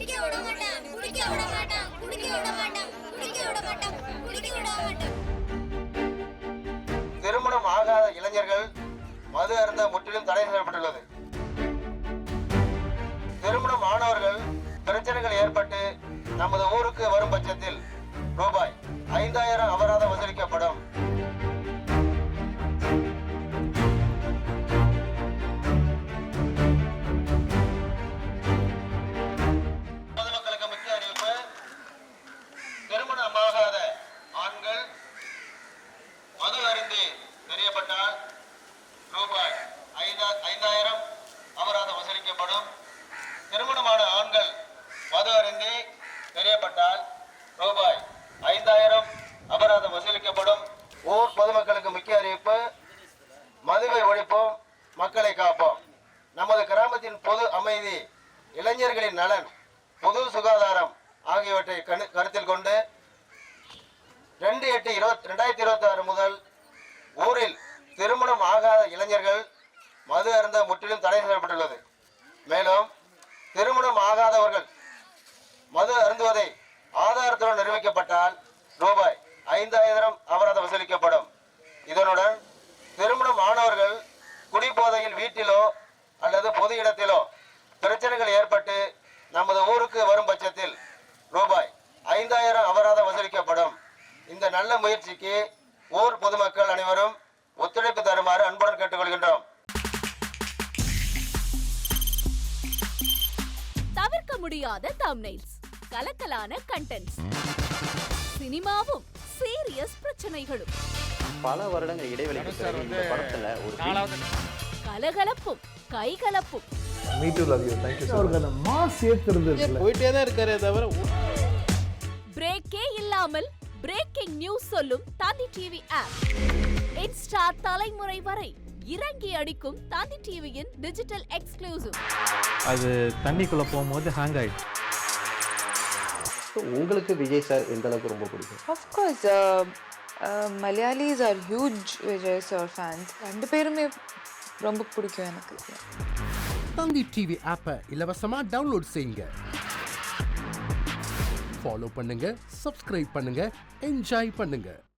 குடிக்க விட மாட்டான் குடிக்க விட மாட்டான் குடிக்க விட மாட்டான் குடிக்க விட மாட்டான் குடிக்க விட மாட்டான். திருமணம் ஆகாத இளைஞர்கள் மது அருந்த முற்றிலும் தடை செய்யப்பட்டுள்ளது. திருமணம் ஆனவர்கள் பிரச்சனைகள் ஏற்பட்டு நமது ஊருக்கு வரும் பட்சத்தில் ரூபாய் 5000 அபராதம் வசூலிக்கப்படும். பொதுமக்களுக்கு முக்கிய அறிவிப்பு. திருமணமாகாத ஆண்கள் மது அருந்தி தெரியப்பட்டால் ரூபாய் 5000 அபராதம் வசூலிக்கப்படும். திருமணமான ஆண்கள் மது அருந்தி தெரியப்பட்டால் ரூபாய் 5000 அபராதம் வசூலிக்கப்படும். ஊர் பொதுமக்களுக்கு முக்கிய அறிவிப்பு. மதுவை ஒழிப்போம், மக்களை காப்போம். நமது கிராமத்தின் பொது அமைதி, இளைஞர்களின் நலன், பொது சுகாதாரம் ஆகியவற்றை கருத்தில் கொண்டு 2/8/2026 முதல் ஊரில் திருமணம் ஆகாத இளைஞர்கள் மது அருந்த முற்றிலும் தடை செய்யப்பட்டுள்ளது. மேலும் திருமணம் ஆகாதவர்கள் மது அருந்துவதை ஆதாரத்துடன் நிரூபிக்கப்பட்டால் ரூபாய் 5000 அபராதம் வசூலிக்கப்படும். இதனுடன் திருமணம் ஆனவர்கள் குடிபோதையில் வீட்டிலோ அல்லது பொது இடத்திலோ பிரச்சனைகள் ஏற்பட்டு நமது ஊருக்கு வரும் பட்சத்தில் ரூபாய் 5000 அபராதம் வசூலிக்கப்படும். இந்த நல்ல முயற்சிக்கு ஊர் பொதுமக்கள் அனைவரும் ஒத்துழைப்பு தருமாறு அன்புடன் கேட்டுக்கொள்கின்றோம். தவிர்க்க முடியாத தம்ப்நெயில்ஸ், கலக்கலான கண்டென்ட்ஸ், சினிமாவும் சீரியஸ் பிரச்சனைகளும், பல வருடங்கள் இடைவெளிக்கு பிறகு இந்த படத்துல ஒரு கலகலப்பும் கைகலப்பும், Me too, love you. Thank you so much. Mass ஏத்துறது போயிட்டே தான் இருக்காரே தவிர பிரேக்கே இல்லாமல் பிரேக்கிங் நியூஸ் சொல்லும் தந்தி டிவி ஆப். இன்ஸ்டா தலைமுறை வரை இறங்கி அடிக்கும் தந்தி டிவியின் டிஜிட்டல் எக்ஸ்க்ளூசிவ். அது தண்ணிக்குள்ள போகும்போது ஹேங் ஆயிடுச்சு. உங்களுக்கு விஜய் சார் எந்த அளவுக்கு ரொம்ப பிடிக்கும்? Of course, Malayalis are huge Vijay sir fans. ரெண்டு பேருமே ரொம்ப பிடிக்கும் எனக்கு. தந்தி டிவி ஆப்பை இலவசமா டவுன்லோட் செய்யுங்க. ஃபாலோ பண்ணுங்க, சப்ஸ்கிரைப் பண்ணுங்க, என்ஜாய் பண்ணுங்க.